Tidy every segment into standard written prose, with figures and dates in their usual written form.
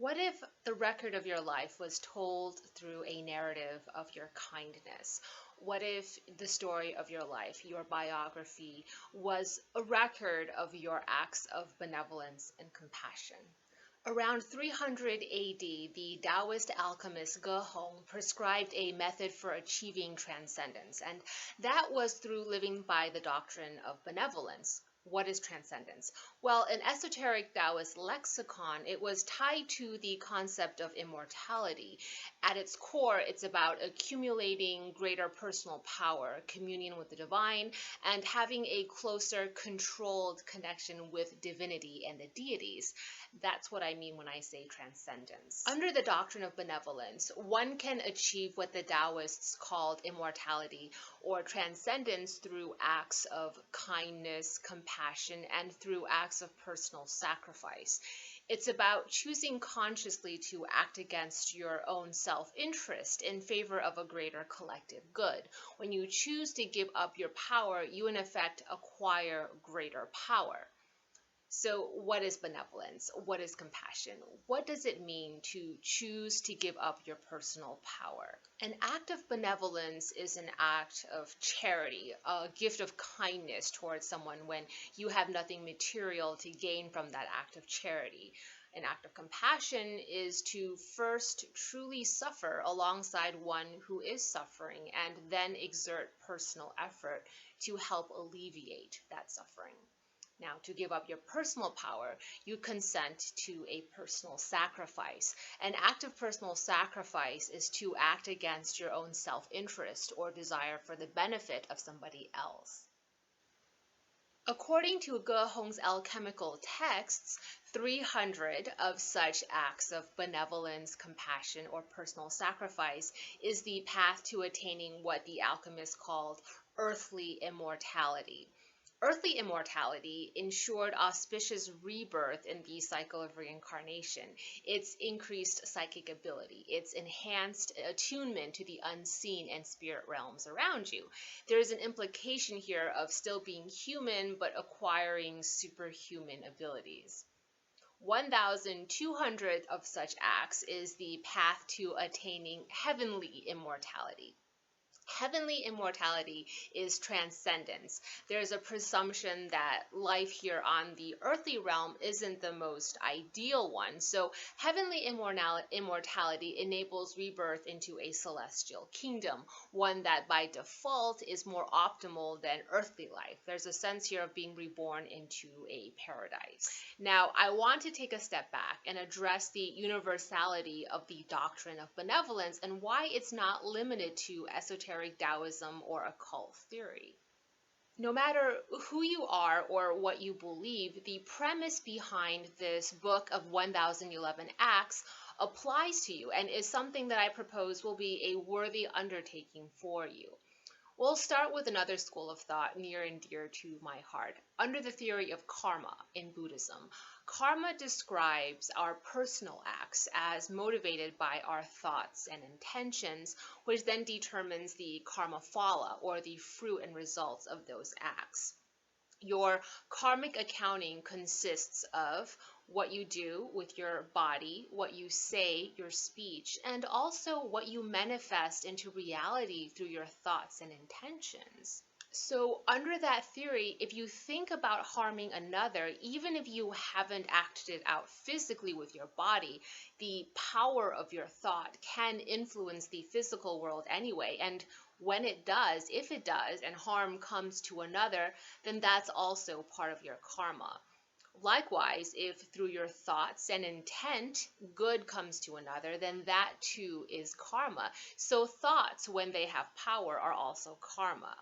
What if the record of your life was told through a narrative of your kindness? What if the story of your life, your biography, was a record of your acts of benevolence and compassion? Around 300 AD, the Taoist alchemist Ge Hong prescribed a method for achieving transcendence, and that was through living by the doctrine of benevolence. What is transcendence? Well, in esoteric Taoist lexicon, it was tied to the concept of immortality. At its core, it's about accumulating greater personal power, communion with the divine, and having a closer, controlled connection with divinity and the deities. That's what I mean when I say transcendence. Under the doctrine of benevolence, one can achieve what the Taoists called immortality or transcendence through acts of kindness, compassion, and through acts of personal sacrifice. It's about choosing consciously to act against your own self-interest in favor of a greater collective good. When you choose to give up your power, you in effect acquire greater power. So what is benevolence? What is compassion? What does it mean to choose to give up your personal power? An act of benevolence is an act of charity, a gift of kindness towards someone when you have nothing material to gain from that act of charity. An act of compassion is to first truly suffer alongside one who is suffering and then exert personal effort to help alleviate that suffering. Now, to give up your personal power, you consent to a personal sacrifice. An act of personal sacrifice is to act against your own self-interest or desire for the benefit of somebody else. According to Ge Hong's alchemical texts, 300 of such acts of benevolence, compassion, or personal sacrifice is the path to attaining what the alchemists called earthly immortality. Earthly immortality ensured auspicious rebirth in the cycle of reincarnation, its increased psychic ability, its enhanced attunement to the unseen and spirit realms around you. There is an implication here of still being human but acquiring superhuman abilities. 1,200 of such acts is the path to attaining heavenly immortality. Heavenly immortality is transcendence. There's a presumption that life here on the earthly realm isn't the most ideal one. So heavenly immortality enables rebirth into a celestial kingdom, one that by default is more optimal than earthly life. There's a sense here of being reborn into a paradise. Now, I want to take a step back and address the universality of the doctrine of benevolence and why it's not limited to esoteric Taoism or occult theory. No matter who you are or what you believe, the premise behind this book of 1011 Acts applies to you and is something that I propose will be a worthy undertaking for you. We'll start with another school of thought near and dear to my heart. Under the theory of karma in Buddhism, karma describes our personal acts as motivated by our thoughts and intentions, which then determines the karma phala, or the fruit and results of those acts. Your karmic accounting consists of what you do with your body, what you say, your speech, and also what you manifest into reality through your thoughts and intentions. So under that theory, if you think about harming another, even if you haven't acted it out physically with your body, the power of your thought can influence the physical world anyway. And when it does, if it does, and harm comes to another, then that's also part of your karma. Likewise, if through your thoughts and intent good comes to another, then that too is karma. So thoughts, when they have power, are also karma.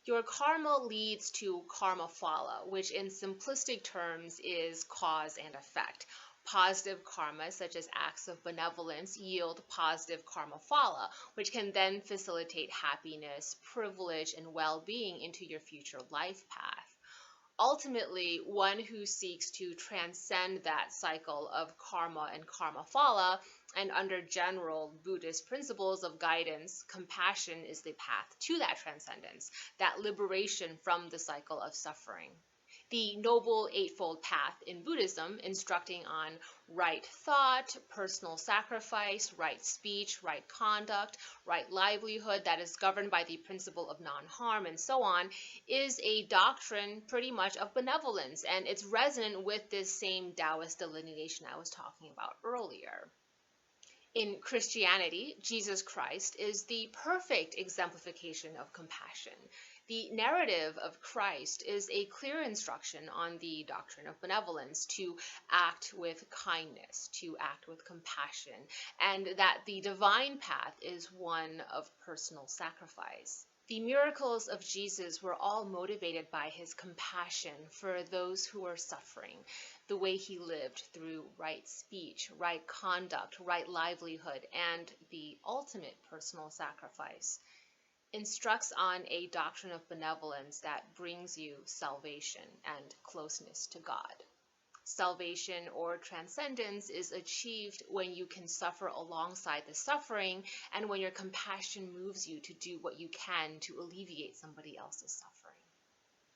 Your karma leads to karma phala, which in simplistic terms is cause and effect. Positive karma, such as acts of benevolence, yield positive karma phala, which can then facilitate happiness, privilege, and well-being into your future life path. Ultimately, one who seeks to transcend that cycle of karma and karma phala, and under general Buddhist principles of guidance, compassion is the path to that transcendence, that liberation from the cycle of suffering. The Noble Eightfold Path in Buddhism, instructing on right thought, personal sacrifice, right speech, right conduct, right livelihood that is governed by the principle of non-harm, and so on, is a doctrine pretty much of benevolence, and it's resonant with this same Taoist delineation I was talking about earlier. In Christianity, Jesus Christ is the perfect exemplification of compassion. The narrative of Christ is a clear instruction on the doctrine of benevolence, to act with kindness, to act with compassion, and that the divine path is one of personal sacrifice. The miracles of Jesus were all motivated by his compassion for those who were suffering, the way he lived through right speech, right conduct, right livelihood, and the ultimate personal sacrifice. Instructs on a doctrine of benevolence that brings you salvation and closeness to God. Salvation or transcendence is achieved when you can suffer alongside the suffering, and when your compassion moves you to do what you can to alleviate somebody else's suffering.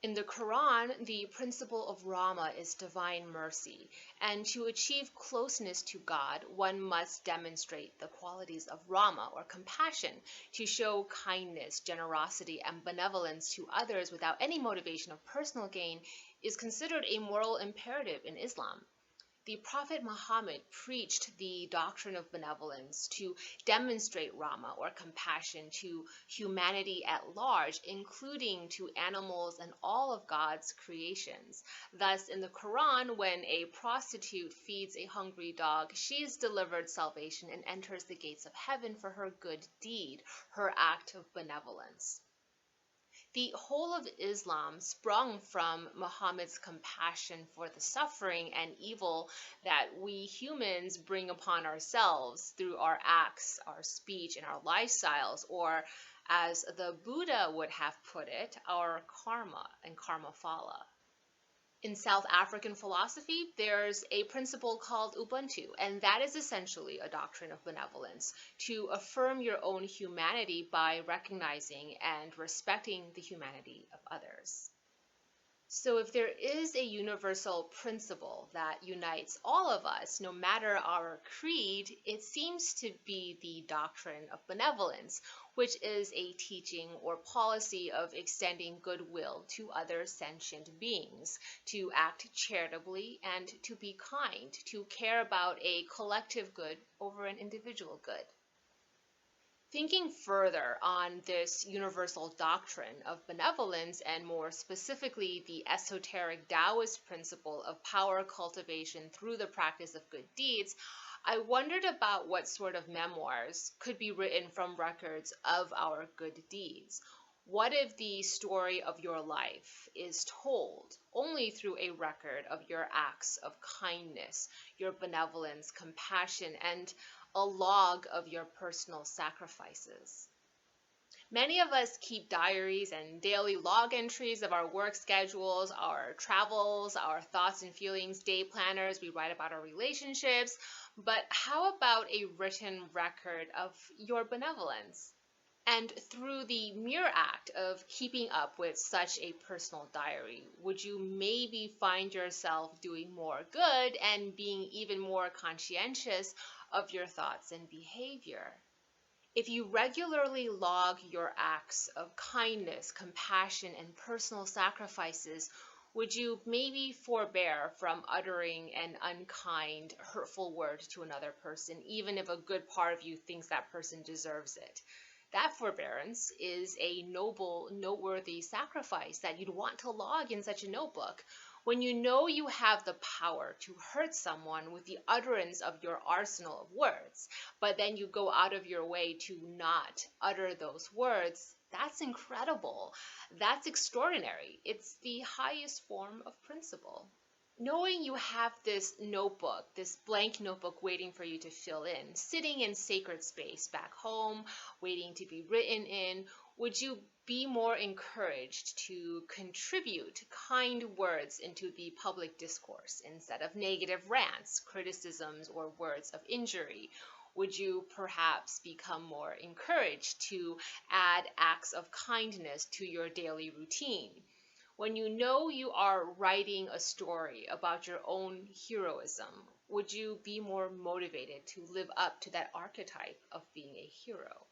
In the Quran, the principle of Rama is divine mercy, and to achieve closeness to God, one must demonstrate the qualities of Rama, or compassion, to show kindness, generosity, and benevolence to others without any motivation of personal gain is considered a moral imperative in Islam. The Prophet Muhammad preached the doctrine of benevolence to demonstrate Rama, or compassion, to humanity at large, including to animals and all of God's creations. Thus, in the Quran, when a prostitute feeds a hungry dog, she is delivered salvation and enters the gates of heaven for her good deed, her act of benevolence. The whole of Islam sprung from Muhammad's compassion for the suffering and evil that we humans bring upon ourselves through our acts, our speech, and our lifestyles, or as the Buddha would have put it, our karma and karma phala. In South African philosophy, there's a principle called Ubuntu, and that is essentially a doctrine of benevolence, to affirm your own humanity by recognizing and respecting the humanity of others. So if there is a universal principle that unites all of us, no matter our creed, it seems to be the doctrine of benevolence, which is a teaching or policy of extending goodwill to other sentient beings, to act charitably and to be kind, to care about a collective good over an individual good. Thinking further on this universal doctrine of benevolence, and more specifically the esoteric Taoist principle of power cultivation through the practice of good deeds, I wondered about what sort of memoirs could be written from records of our good deeds. What if the story of your life is told only through a record of your acts of kindness, your benevolence, compassion, and a log of your personal sacrifices? Many of us keep diaries and daily log entries of our work schedules, our travels, our thoughts and feelings, day planners. We write about our relationships. But how about a written record of your benevolence? And through the mere act of keeping up with such a personal diary, would you maybe find yourself doing more good and being even more conscientious of your thoughts and behavior? If you regularly log your acts of kindness, compassion, and personal sacrifices, would you maybe forbear from uttering an unkind, hurtful word to another person, even if a good part of you thinks that person deserves it? That forbearance is a noble, noteworthy sacrifice that you'd want to log in such a notebook. When you know you have the power to hurt someone with the utterance of your arsenal of words, but then you go out of your way to not utter those words, that's incredible. That's extraordinary. It's the highest form of principle. Knowing you have this notebook, this blank notebook waiting for you to fill in, sitting in sacred space back home, waiting to be written in, would you be more encouraged to contribute kind words into the public discourse instead of negative rants, criticisms, or words of injury? Would you perhaps become more encouraged to add acts of kindness to your daily routine? When you know you are writing a story about your own heroism, would you be more motivated to live up to that archetype of being a hero?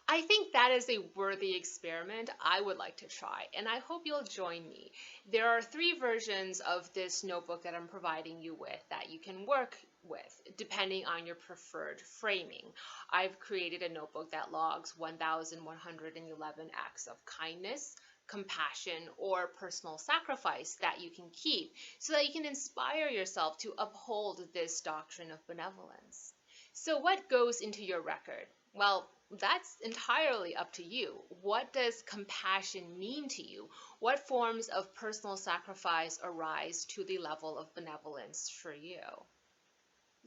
I think that is a worthy experiment I would like to try, and I hope you'll join me. There are 3 versions of this notebook that I'm providing you with that you can work with, depending on your preferred framing. I've created a notebook that logs 1,111 acts of kindness, compassion, or personal sacrifice that you can keep so that you can inspire yourself to uphold this doctrine of benevolence. So, what goes into your record? Well, that's entirely up to you. What does compassion mean to you? What forms of personal sacrifice arise to the level of benevolence for you?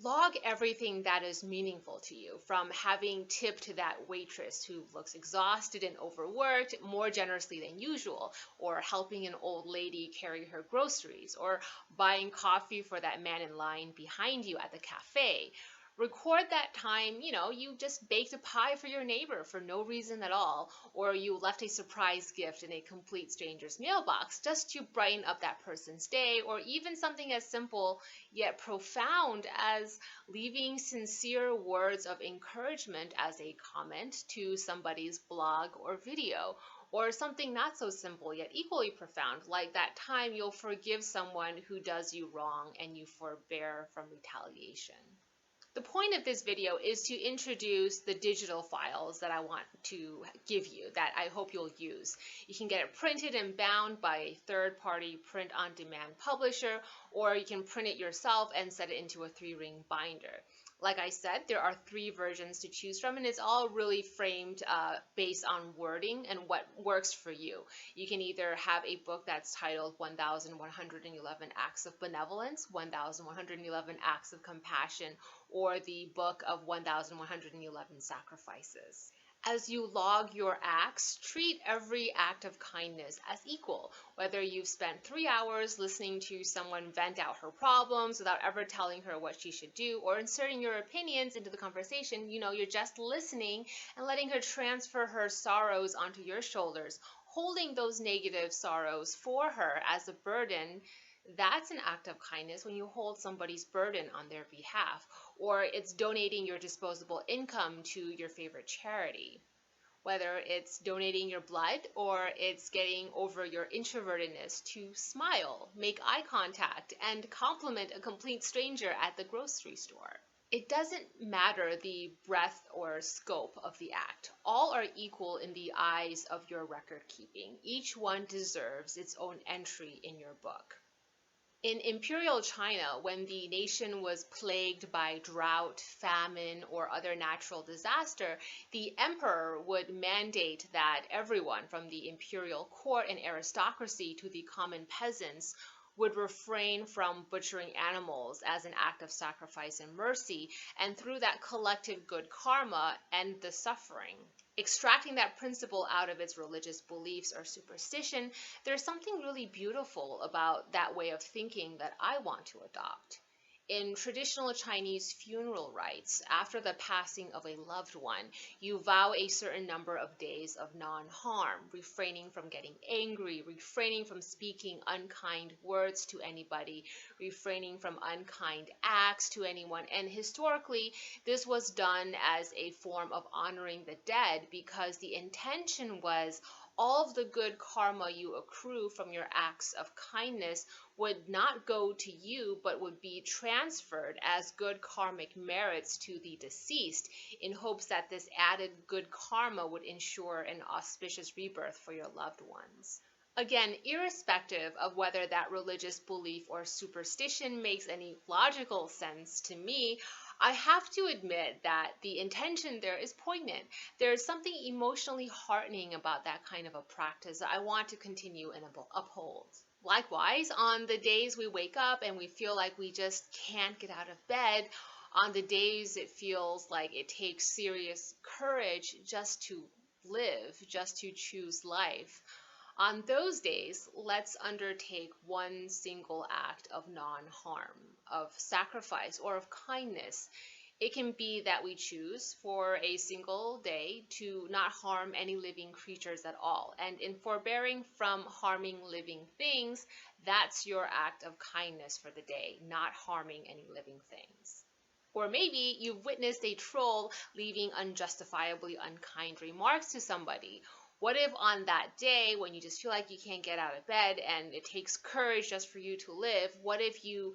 Log everything that is meaningful to you, from having tipped that waitress who looks exhausted and overworked more generously than usual, or helping an old lady carry her groceries, or buying coffee for that man in line behind you at the cafe. Record that time, you just baked a pie for your neighbor for no reason at all, or you left a surprise gift in a complete stranger's mailbox just to brighten up that person's day, or even something as simple yet profound as leaving sincere words of encouragement as a comment to somebody's blog or video, or something not so simple yet equally profound, like that time you'll forgive someone who does you wrong and you forbear from retaliation. The point of this video is to introduce the digital files that I want to give you that I hope you'll use. You can get it printed and bound by a third-party print-on-demand publisher, or you can print it yourself and set it into a 3-ring binder. Like I said, there are 3 versions to choose from, and it's all really framed based on wording and what works for you. You can either have a book that's titled 1,111 Acts of Benevolence, 1,111 Acts of Compassion, or the book of 1,111 Sacrifices. As you log your acts, treat every act of kindness as equal. Whether you've spent 3 hours listening to someone vent out her problems without ever telling her what she should do, or inserting your opinions into the conversation, you're just listening and letting her transfer her sorrows onto your shoulders, holding those negative sorrows for her as a burden. That's an act of kindness when you hold somebody's burden on their behalf, or it's donating your disposable income to your favorite charity. Whether it's donating your blood or it's getting over your introvertedness to smile, make eye contact, and compliment a complete stranger at the grocery store. It doesn't matter the breadth or scope of the act. All are equal in the eyes of your record keeping. Each one deserves its own entry in your book. In imperial China, when the nation was plagued by drought, famine, or other natural disaster, the emperor would mandate that everyone, from the imperial court and aristocracy to the common peasants, would refrain from butchering animals as an act of sacrifice and mercy, and through that collective good karma, end the suffering. Extracting that principle out of its religious beliefs or superstition, there's something really beautiful about that way of thinking that I want to adopt. In traditional Chinese funeral rites, after the passing of a loved one, you vow a certain number of days of non-harm, refraining from getting angry, refraining from speaking unkind words to anybody, refraining from unkind acts to anyone. And historically, this was done as a form of honoring the dead because the intention was all of the good karma you accrue from your acts of kindness would not go to you, but would be transferred as good karmic merits to the deceased, in hopes that this added good karma would ensure an auspicious rebirth for your loved ones. Again, irrespective of whether that religious belief or superstition makes any logical sense to me, I have to admit that the intention there is poignant. There's something emotionally heartening about that kind of a practice that I want to continue and uphold. Likewise, on the days we wake up and we feel like we just can't get out of bed, on the days it feels like it takes serious courage just to live, just to choose life, on those days, let's undertake one single act of non-harm, of sacrifice, or of kindness, It can be that we choose for a single day to not harm any living creatures at all. And in forbearing from harming living things, that's your act of kindness for the day, not harming any living things. Or maybe you've witnessed a troll leaving unjustifiably unkind remarks to somebody. What if on that day, when you just feel like you can't get out of bed and it takes courage just for you to live, what if you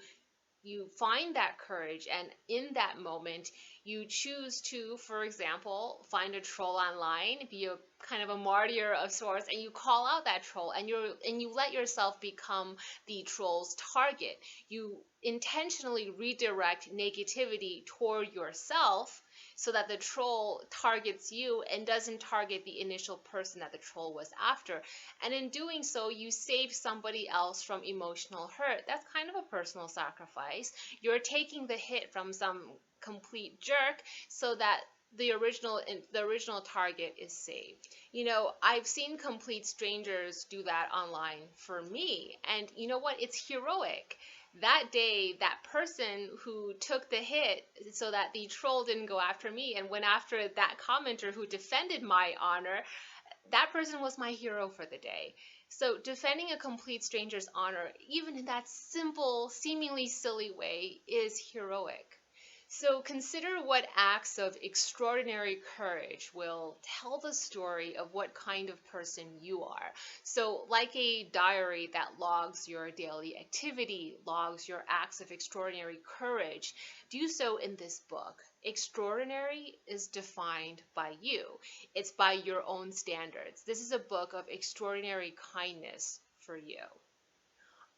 find that courage, and in that moment you choose to, for example, find a troll online, be a kind of a martyr of sorts, and you call out that troll, and you let yourself become the troll's target. You intentionally redirect negativity toward yourself so that the troll targets you and doesn't target the initial person that the troll was after. And in doing so, you save somebody else from emotional hurt. That's kind of a personal sacrifice. You're taking the hit from some complete jerk so that the original target is saved. You know, I've seen complete strangers do that online for me, and you know what? It's heroic. That day, that person who took the hit so that the troll didn't go after me and went after that commenter who defended my honor, that person was my hero for the day. So defending a complete stranger's honor, even in that simple, seemingly silly way, is heroic. So consider what acts of extraordinary courage will tell the story of what kind of person you are. So like a diary that logs your daily activity, logs your acts of extraordinary courage, do so in this book. Extraordinary is defined by you. It's by your own standards. This is a book of extraordinary kindness for you.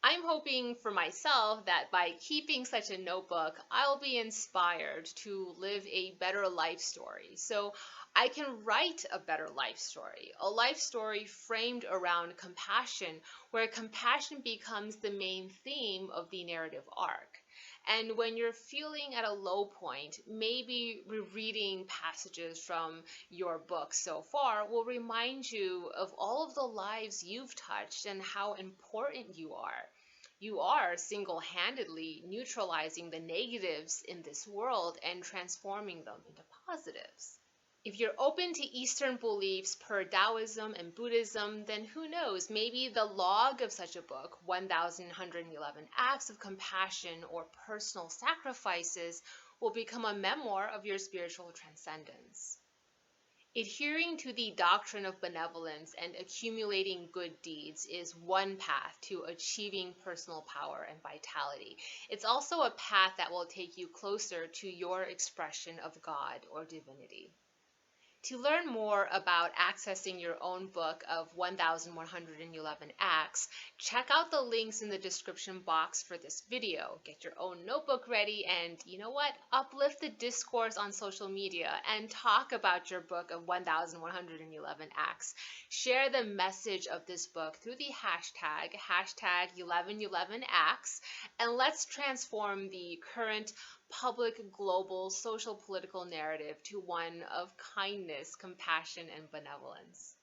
I'm hoping for myself that by keeping such a notebook, I'll be inspired to live a better life story. So I can write a better life story framed around compassion, where compassion becomes the main theme of the narrative arc. And when you're feeling at a low point, maybe rereading passages from your book so far will remind you of all of the lives you've touched and how important you are. You are single-handedly neutralizing the negatives in this world and transforming them into positives. If you're open to Eastern beliefs per Taoism and Buddhism, then who knows, maybe the log of such a book, 1111 Acts of Compassion or Personal Sacrifices, will become a memoir of your spiritual transcendence. Adhering to the doctrine of benevolence and accumulating good deeds is one path to achieving personal power and vitality. It's also a path that will take you closer to your expression of God or divinity. To learn more about accessing your own book of 1111 Acts, check out the links in the description box for this video. Get your own notebook ready and, you know what, uplift the discourse on social media and talk about your book of 1111 Acts. Share the message of this book through the hashtag 1111acts, and let's transform the current public, global, social, political narrative to one of kindness, compassion, and benevolence.